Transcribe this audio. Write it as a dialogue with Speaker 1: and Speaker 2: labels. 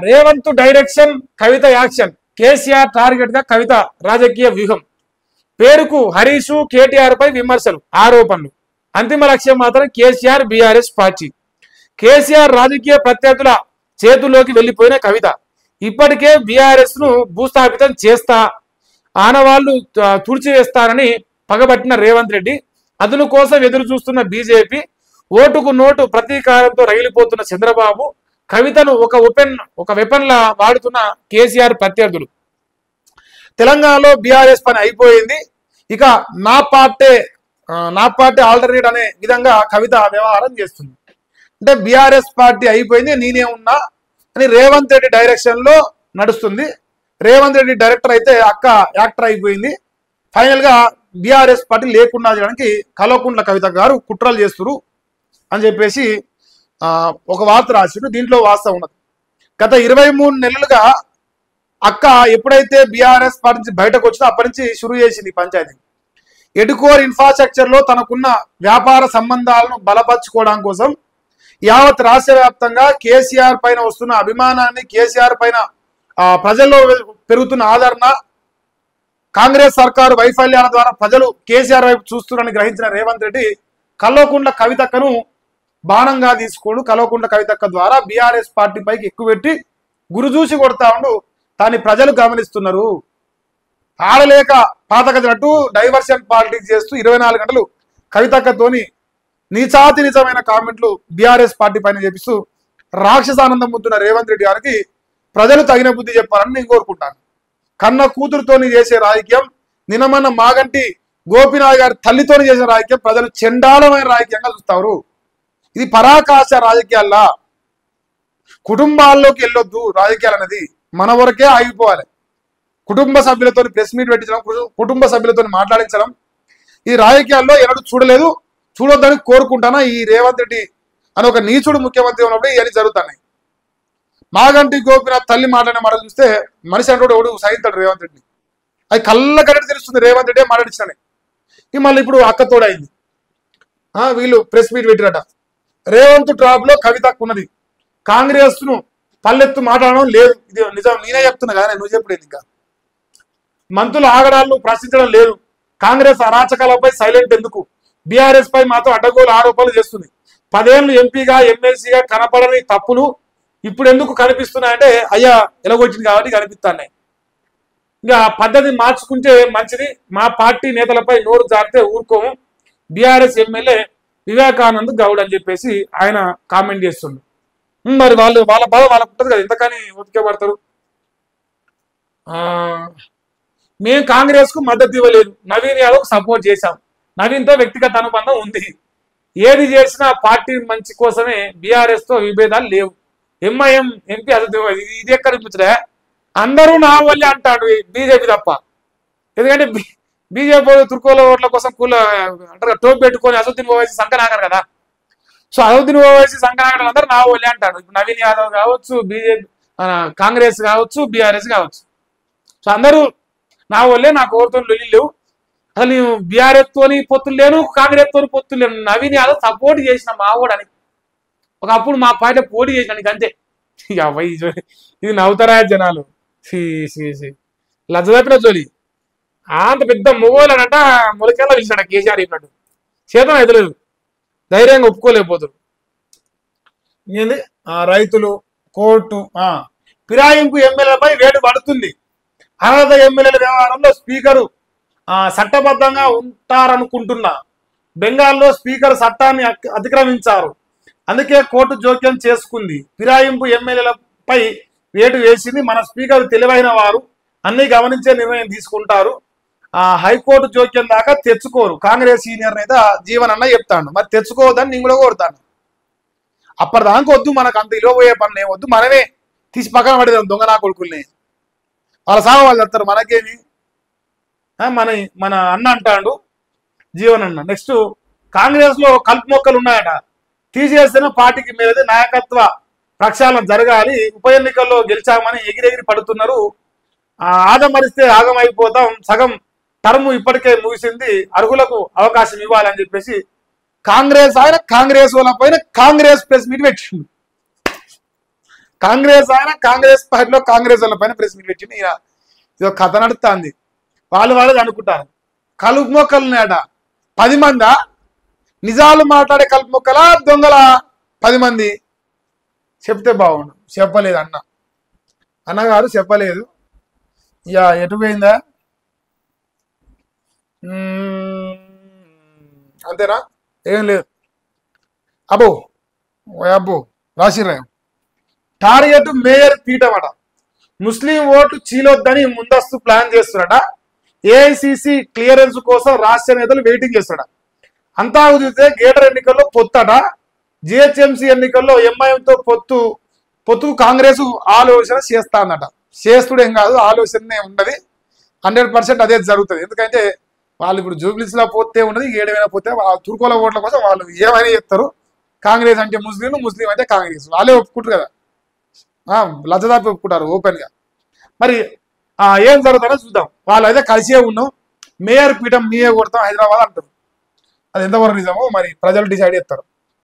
Speaker 1: Revanth direction, కవిత action. KCR target గా కవిత రాజకీయ వ్యూహం. పేరుకు హరీష్, కేటీఆర్ పై విమర్శలు, ఆరోపణలు. అంతిమ లక్ష్యం మాత్రం కేసీఆర్, బీఆర్ఎస్ పార్టీ. కేసీఆర్ రాజకీయ ప్రత్యర్థుల చేతుల్లోకి వెళ్లిపోయిన కవిత ఇప్పటికే బీఆర్ఎస్ ను భూస్థాపితం చేస్తా, ఆనవాళ్లు తుడిచివేస్తారని పగబట్టిన రేవంత్ రెడ్డి, అదును కోసం ఎదురు చూస్తున్న బీజేపీ, ఓటుకు నోటు ప్రతీకారంతో రగిలిపోతున్న చంద్రబాబు, కవితను ఒక వెపన్ లా వాడుతున్న కేసీఆర్ ప్రత్యర్థులు. తెలంగాణలో బీఆర్ఎస్ పని అయిపోయింది, ఇక నా పార్టీ ఆల్టర్నేట్ అనే విధంగా కవిత వ్యవహారం చేస్తుంది. అంటే బీఆర్ఎస్ పార్టీ అయిపోయింది, నేనే ఉన్నా అని రేవంత్ రెడ్డి డైరెక్షన్ లో నడుస్తుంది. రేవంత్ రెడ్డి డైరెక్టర్ అయితే అక్క యాక్టర్ అయిపోయింది. ఫైనల్ గా బీఆర్ఎస్ పార్టీ లేకుండా చేయడానికి కల్వకుంట్ల కవిత గారు కుట్రలు చేస్తున్నారు అని చెప్పేసి ఒక వార్త రాసిండు. దీంట్లో వాస్తవం ఉన్నది. గత 23 నెలలుగా అక్క ఎప్పుడైతే బీఆర్ఎస్ పార్టీ నుంచి బయటకు వచ్చిందో అప్పటి నుంచి షురూ చేసింది పంచాయతీ. ఎడ్యుకోర్ ఇన్ఫ్రాస్ట్రక్చర్ లో తనకున్న వ్యాపార సంబంధాలను బలపరచుకోవడం కోసం యావత్ రాష్ట్ర వ్యాప్తంగా కేసీఆర్ పైన వస్తున్న అభిమానాన్ని, కేసీఆర్ పైన ప్రజల్లో పెరుగుతున్న ఆదరణ, కాంగ్రెస్ సర్కారు వైఫల్యాల ద్వారా ప్రజలు కేసీఆర్ వైపు చూస్తున్నారని గ్రహించిన రేవంత్ రెడ్డి కల్వకుంట్ల కవితక్కను బాణంగా తీసుకోడు. కల్వకుంట్ల కవితక్క ద్వారా బీఆర్ఎస్ పార్టీ పైకి ఎక్కువెట్టి గురుజూసి కొడతా ఉండు. దాన్ని ప్రజలు గమనిస్తున్నారు. ఆడలేక పాతకదినట్టు డైవర్షన్ పాలిటిక్స్ చేస్తూ 24 గంటలు కవితక్కతోని నీచాతి నిజమైన కామెంట్లు బీఆర్ఎస్ పార్టీ పైన చేపిస్తూ రాక్షసానందం పొందుతున్న రేవంత్ రెడ్డి గారికి ప్రజలు తగిన బుద్ధి చెప్పాలని నేను కోరుకుంటాను. కన్న కూతురుతోని చేసే రాజకీయం, నినమన్న మాగంటి గోపీనాథ్ గారి తల్లితోని చేసే రాజకీయం ప్రజలు చండాలమైన రాజకీయంగా చూస్తారు. ఇది పరాకాశ రాజకీయాల్లా. కుటుంబాల్లోకి వెళ్ళొద్దు. రాజకీయాలు అనేది మన వరకే ఆగిపోవాలి. కుటుంబ సభ్యులతో ప్రెస్ మీట్ పెట్టించడం, కుటుంబ సభ్యులతో మాట్లాడించడం ఈ రాజకీయాల్లో ఎన్నడూ చూడలేదు, చూడొద్దని కోరుకుంటానా. ఈ రేవంత్ రెడ్డి అని ఒక నీచుడు ముఖ్యమంత్రి ఉన్నప్పుడు ఇవన్నీ జరుగుతున్నాయి. మాగంటి గోపీనాథ్ తల్లి మాట్లాడిన మాట చూస్తే మనిషి అంటే ఎవడు సహించాడు రేవంత్ రెడ్డి. అది కళ్ళ కరెక్ట్ తెలుస్తుంది. రేవంత్ రెడ్డి మాట్లాడించానే. ఇది మళ్ళీ ఇప్పుడు అక్కతోడైంది. వీళ్ళు ప్రెస్ మీట్ పెట్టిరట. రేవంత్ ట్రాప్ లో కవితకు ఉన్నది. కాంగ్రెస్ ను పల్లెత్తు మాట్లాడడం లేదు. ఇది నిజం, నేనే చెప్తున్నా కదా, నువ్వు చెప్పలేదు. ఇంకా మంత్రుల ఆగడాలను ప్రశ్నించడం లేదు. కాంగ్రెస్ అరాచకాలపై సైలెంట్ ఎందుకు? బీఆర్ఎస్ పై మాత్రం అడ్డగోలు ఆరోపణలు చేస్తుంది. 10 ఏళ్ళు ఎంపీగా, ఎమ్మెల్సీగా కనపడని తప్పులు ఇప్పుడు ఎందుకు కనిపిస్తున్నాయంటే అయ్యా ఎలగొచ్చింది కాబట్టి కనిపిస్తున్నాయి. ఇంకా పద్ధతి మార్చుకుంటే మంచిది. మా పార్టీ నేతలపై నోరు జారితే ఊరుకోము. బీఆర్ఎస్ ఎమ్మెల్యే వివేకానంద్ గౌడ్ అని చెప్పేసి ఆయన కామెంట్ చేస్తుండ్రు. మరి వాళ్ళ బాధ వాళ్ళకు ఉంటుంది కదా, ఎంతకని ఒతికే పడతారు. మేము కాంగ్రెస్ కు మద్దతు ఇవ్వలేదు, నవీన్ యాదవ్ సపోర్ట్ చేశాం. నవీన్తో వ్యక్తిగత అనుబంధం ఉంది. ఏది చేసినా పార్టీ మంచి కోసమే. బీఆర్ఎస్ తో విభేదాలు లేవు. ఎంఐఎం ఎంపీ అసలు ఇది ఎక్కడ ఇప్పించలే. అందరూ నా వల్లే అంటాడు బీజేపీ తప్ప. ఎందుకంటే బీజేపీ తుర్కోల ఓట్ల కోసం అంటారు టోప్ పెట్టుకొని అసదుద్దీన్ ఓవైసీ సంకనాగరు కదా. సో అసదుద్దీన్ ఓవైసీ సంకనాగడం అందరూ నా వల్లే అంటాడు. ఇప్పుడు నవీన్ యాదవ్ కావచ్చు, బీజేపీ కాంగ్రెస్ కావచ్చు, బీఆర్ఎస్ కావచ్చు. సో అందరూ నా వల్లే, నాకు ఎవరితో లొల్లి లేవు. అసలు నేను బీఆర్ఎస్ తోని పొత్తులు లేను, కాంగ్రెస్ తోని పొత్తులు లేను. నవీన్ యాదవ్ సపోర్ట్ చేసిన మావోడని ఒకప్పుడు మా పార్టీ పోటీ చేసినానికి అంతే. ఇది నవ్వుతారా జనాలు. లజ్జ తప్పిన జోలి. అంత పెద్ద మొగోళ్ళనంట మొలకెల్లా పిలిచాడు కేసీఆర్ చెప్పినట్టు. చేతం ఎదలేదు, ధైర్యంగా ఒప్పుకోలేకపోతారు. ఏంది రైతులు కోర్టు ఫిరాయింపు ఎమ్మెల్యేలపై వేటు పడుతుంది. అర్హత ఎమ్మెల్యేల వ్యవహారంలో స్పీకరు చట్టబద్ధంగా ఉంటారనుకుంటున్నా. బెంగాల్లో స్పీకర్ చట్టాన్ని అతిక్రమించారు, అందుకే కోర్టు జోక్యం చేసుకుంది. ఫిరాయింపు ఎమ్మెల్యేలపై వేటు వేసింది. మన స్పీకర్ తెలివైన వారు, అన్ని గమనించే నిర్ణయం తీసుకుంటారు. హైకోర్టు జోక్యం దాకా తెచ్చుకోరు. కాంగ్రెస్ సీనియర్ నేత జీవన్ అన్న చెప్తాను. మరి తెచ్చుకోవద్దని నేను కూడా కోరుతాను. అప్పటిదాకా వద్దు, మనకు అంత ఇవ్వబోయే పనులు ఏమొద్దు, మనమే తీసి పక్కన పడేదాం దొంగ నా కొడుకుల్ని. వాళ్ళ సాగు వాళ్ళు చెప్తారు, మనకేమి. మన అన్న అంటాడు జీవన్ అన్న. నెక్స్ట్ కాంగ్రెస్ లో కలుపు మొక్కలు ఉన్నాయట, తీసేస్తేనే పార్టీకి మీద నాయకత్వ ప్రక్షాళన జరగాలి. ఉప ఎన్నికల్లో గెలిచామని ఎగిరెగిరి పడుతున్నారు. ఆదమరిస్తే ఆగమైపోతాం, సగం టర్మ్ ఇప్పటికే ముగిసింది, అర్హులకు అవకాశం ఇవ్వాలని చెప్పేసి కాంగ్రెస్ ఆయన కాంగ్రెస్ వాళ్ళ పైన కాంగ్రెస్ ప్రెస్ మీట్ పెట్టిండు. కాంగ్రెస్ ఆయన కాంగ్రెస్ పార్టీలో కాంగ్రెస్ వాళ్ళ పైన ప్రెస్ మీట్ పెట్టింది. ఇక ఇదో కథ నడుస్తుంది. వాళ్ళు అనుకుంటారు కలుపు మొక్కలున్నాయట 10 మందా, నిజాలు మాట్లాడే కలుపు మొక్కలా దొంగల 10 మంది చెప్తే బాగుండు. చెప్పలేదు అన్నగారు చెప్పలేదు. ఇక ఎటు పోయిందా అంతేనా, ఏం లేదు. అబ్బో రాసిరా టార్గెట్ మేయర్ పీఠం అట. ముస్లిం ఓట్లు చీలొద్దని ముందస్తు ప్లాన్ చేస్తున్నాడ. ఏఐసిసి క్లియరెన్స్ కోసం రాష్ట్ర నేతలు వెయిటింగ్ చేస్తాడ. అంతా కుదిరితే గేటర్ ఎన్నికల్లో పొత్తట. జిహెచ్ఎంసీ ఎన్నికల్లో ఎంఐఎంతో పొత్తు కాంగ్రెస్ ఆలోచన చేస్తా అన్నట. చేస్తుడు ఏం కాదు, ఆలోచనే ఉన్నది. 100% అదే జరుగుతుంది. ఎందుకంటే వాళ్ళు ఇప్పుడు జూబ్లీస్ లో పోతే ఉన్నది, ఏడమైనా పోతే తుర్కోల ఓట్ల కోసం వాళ్ళు ఏమైనా చెప్తారు. కాంగ్రెస్ అంటే ముస్లిం అంటే కాంగ్రెస్ వాళ్ళే ఒప్పుకుంటారు కదా, లజ్జదాపి ఒప్పుకుంటారు ఓపెన్ గా. మరి ఏం జరుగుతుందో చూద్దాం. వాళ్ళు అయితే కలిసే ఉన్నాం, మేయర్ పీఠం నీయే కొడతాం హైదరాబాద్ అంటారు. అది ఎంతవరకు నిజమో మరి ప్రజలు డిసైడ్ చేస్తారు.